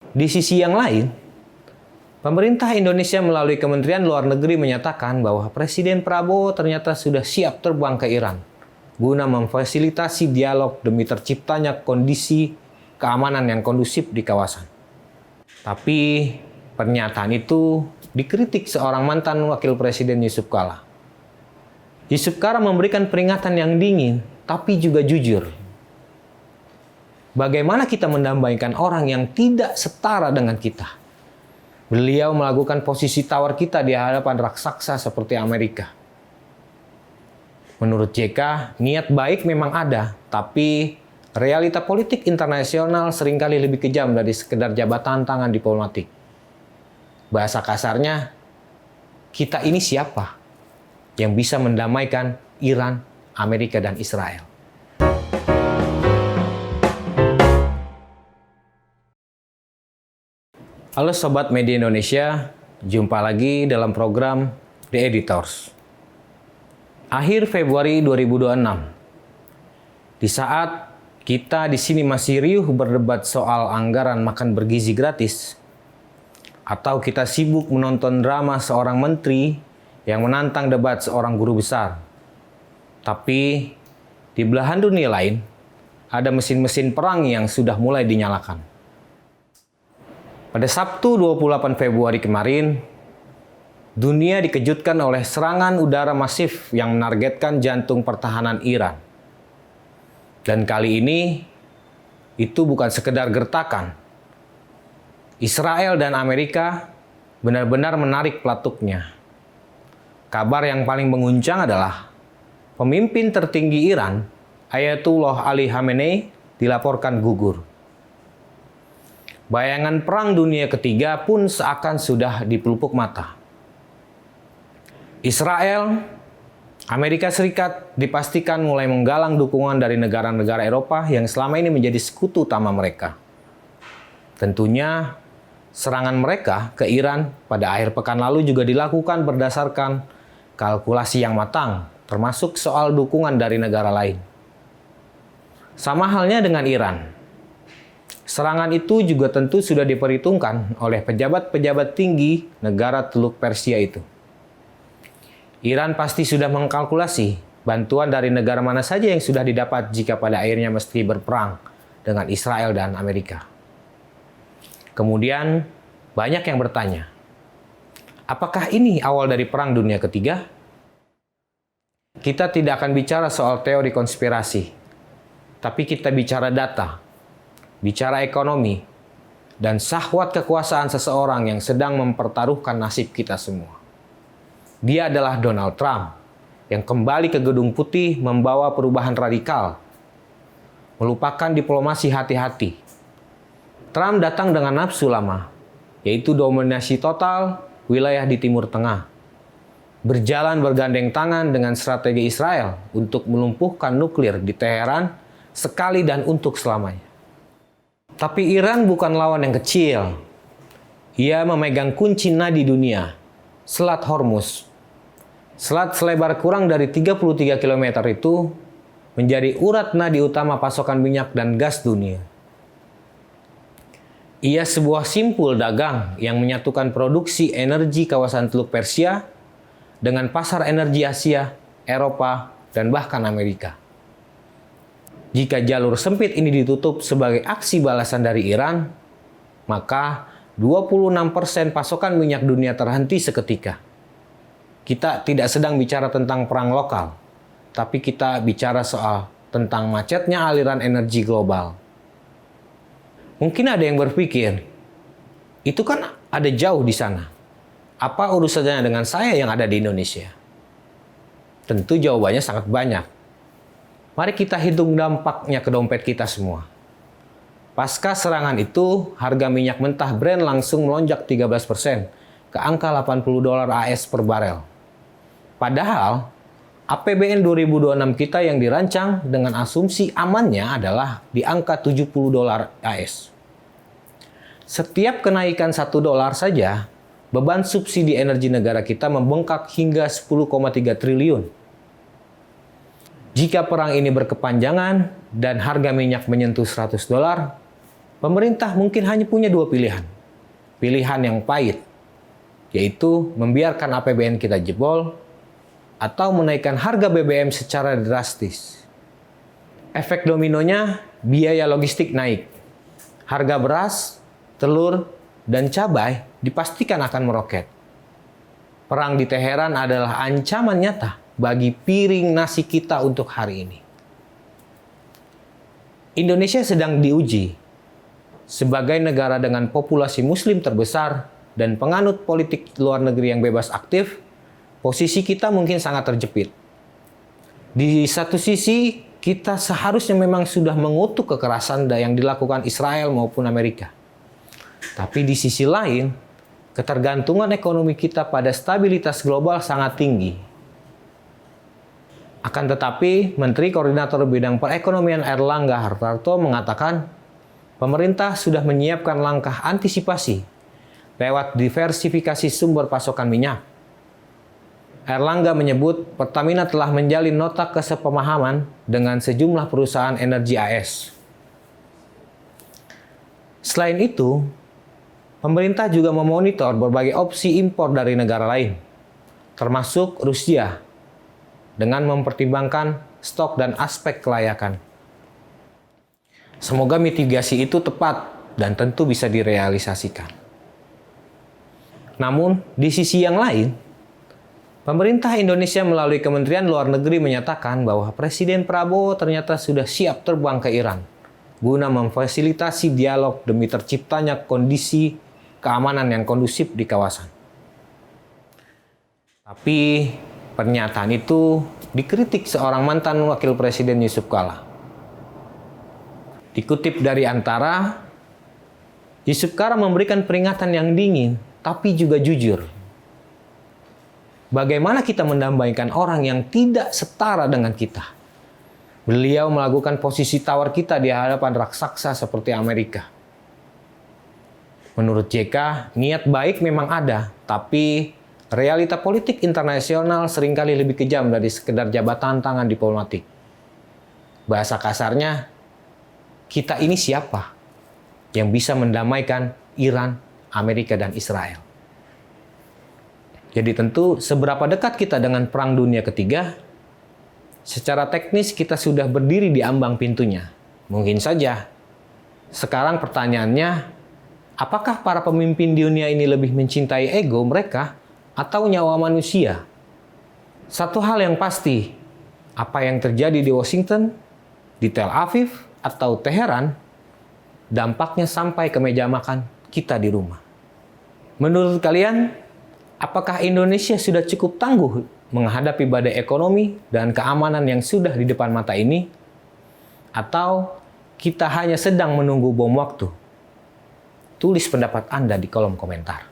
Di sisi yang lain, pemerintah Indonesia melalui Kementerian Luar Negeri menyatakan bahwa Presiden Prabowo ternyata sudah siap terbang ke Iran guna memfasilitasi dialog demi terciptanya kondisi keamanan yang kondusif di kawasan. Tapi pernyataan itu dikritik seorang mantan wakil presiden Yusuf Kala. Yusuf Kala memberikan peringatan yang dingin, tapi juga jujur. Bagaimana kita mendamaikan orang yang tidak setara dengan kita? Beliau melakukan posisi tawar kita di hadapan raksasa seperti Amerika. Menurut JK, niat baik memang ada, tapi realita politik internasional seringkali lebih kejam dari sekedar jabatan tangan diplomatik. Bahasa kasarnya, kita ini siapa yang bisa mendamaikan Iran, Amerika, dan Israel? Halo Sobat Media Indonesia, jumpa lagi dalam program The Editors. Akhir Februari 2026, di saat kita di sini masih riuh berdebat soal anggaran makan bergizi gratis, atau kita sibuk menonton drama seorang menteri yang menantang debat seorang guru besar. Tapi di belahan dunia lain, ada mesin-mesin perang yang sudah mulai dinyalakan. Pada Sabtu 28 Februari kemarin, dunia dikejutkan oleh serangan udara masif yang menargetkan jantung pertahanan Iran. Dan kali ini, itu bukan sekedar gertakan. Israel dan Amerika benar-benar menarik pelatuknya. Kabar yang paling menguncang adalah pemimpin tertinggi Iran, Ayatollah Ali Khamenei, dilaporkan gugur. Bayangan Perang Dunia Ketiga pun seakan sudah dipelupuk mata. Israel, Amerika Serikat dipastikan mulai menggalang dukungan dari negara-negara Eropa yang selama ini menjadi sekutu utama mereka. Tentunya, serangan mereka ke Iran pada akhir pekan lalu juga dilakukan berdasarkan kalkulasi yang matang, termasuk soal dukungan dari negara lain. Sama halnya dengan Iran. Serangan itu juga tentu sudah diperhitungkan oleh pejabat-pejabat tinggi negara Teluk Persia itu. Iran pasti sudah mengkalkulasi bantuan dari negara mana saja yang sudah didapat jika pada akhirnya mesti berperang dengan Israel dan Amerika. Kemudian banyak yang bertanya, apakah ini awal dari Perang Dunia Ketiga? Kita tidak akan bicara soal teori konspirasi, tapi kita bicara data. Bicara ekonomi, dan syahwat kekuasaan seseorang yang sedang mempertaruhkan nasib kita semua. Dia adalah Donald Trump, yang kembali ke Gedung Putih membawa perubahan radikal, melupakan diplomasi hati-hati. Trump datang dengan nafsu lama, yaitu dominasi total wilayah di Timur Tengah. Berjalan bergandeng tangan dengan strategi Israel untuk melumpuhkan nuklir di Teheran sekali dan untuk selamanya. Tapi Iran bukan lawan yang kecil. Ia memegang kunci nadi dunia, Selat Hormuz. Selat selebar kurang dari 33 km itu menjadi urat nadi utama pasokan minyak dan gas dunia. Ia sebuah simpul dagang yang menyatukan produksi energi kawasan Teluk Persia dengan pasar energi Asia, Eropa, dan bahkan Amerika. Jika jalur sempit ini ditutup sebagai aksi balasan dari Iran, maka 26% pasokan minyak dunia terhenti seketika. Kita tidak sedang bicara tentang perang lokal, tapi kita bicara soal tentang macetnya aliran energi global. Mungkin ada yang berpikir, itu kan ada jauh di sana. Apa urusannya dengan saya yang ada di Indonesia? Tentu jawabannya sangat banyak. Mari kita hitung dampaknya ke dompet kita semua. Pasca serangan itu, harga minyak mentah Brent langsung melonjak 13% ke angka $80 AS per barel. Padahal, APBN 2026 kita yang dirancang dengan asumsi amannya adalah di angka $70 AS. Setiap kenaikan $1 saja, beban subsidi energi negara kita membengkak hingga 10,3 triliun. Jika perang ini berkepanjangan dan harga minyak menyentuh $100, pemerintah mungkin hanya punya dua pilihan. Pilihan yang pahit, yaitu membiarkan APBN kita jebol atau menaikkan harga BBM secara drastis. Efek dominonya, biaya logistik naik. Harga beras, telur, dan cabai dipastikan akan meroket. Perang di Teheran adalah ancaman nyata bagi piring nasi kita untuk hari ini. Indonesia sedang diuji sebagai negara dengan populasi muslim terbesar dan penganut politik luar negeri yang bebas aktif. Posisi kita mungkin sangat terjepit. Di satu sisi, kita seharusnya memang sudah mengutuk kekerasan yang dilakukan Israel maupun Amerika. Tapi di sisi lain, ketergantungan ekonomi kita pada stabilitas global sangat tinggi. Akan tetapi, Menteri Koordinator Bidang Perekonomian Airlangga Hartarto mengatakan, pemerintah sudah menyiapkan langkah antisipasi lewat diversifikasi sumber pasokan minyak. Airlangga menyebut Pertamina telah menjalin nota kesepemahaman dengan sejumlah perusahaan energi AS. Selain itu, pemerintah juga memonitor berbagai opsi impor dari negara lain, termasuk Rusia, dengan mempertimbangkan stok dan aspek kelayakan. Semoga mitigasi itu tepat dan tentu bisa direalisasikan. Namun, di sisi yang lain, pemerintah Indonesia melalui Kementerian Luar Negeri menyatakan bahwa Presiden Prabowo ternyata sudah siap terbang ke Iran guna memfasilitasi dialog demi terciptanya kondisi keamanan yang kondusif di kawasan. Tapi pernyataan itu dikritik seorang mantan Wakil Presiden Yusuf Kala. Dikutip dari Antara, Yusuf Kala memberikan peringatan yang dingin tapi juga jujur. Bagaimana kita mendamaikan orang yang tidak setara dengan kita? Beliau melakukan posisi tawar kita di hadapan raksasa seperti Amerika. Menurut JK, niat baik memang ada, tapi realita politik internasional seringkali lebih kejam dari sekedar jabatan tangan diplomatik. Bahasa kasarnya, kita ini siapa yang bisa mendamaikan Iran, Amerika, dan Israel? Jadi tentu seberapa dekat kita dengan Perang Dunia Ketiga, secara teknis kita sudah berdiri di ambang pintunya. Mungkin saja. Sekarang pertanyaannya, apakah para pemimpin dunia ini lebih mencintai ego mereka atau nyawa manusia? Satu hal yang pasti, apa yang terjadi di Washington, di Tel Aviv, atau Teheran, dampaknya sampai ke meja makan kita di rumah. Menurut kalian, apakah Indonesia sudah cukup tangguh menghadapi badai ekonomi dan keamanan yang sudah di depan mata ini? Atau kita hanya sedang menunggu bom waktu? Tulis pendapat Anda di kolom komentar.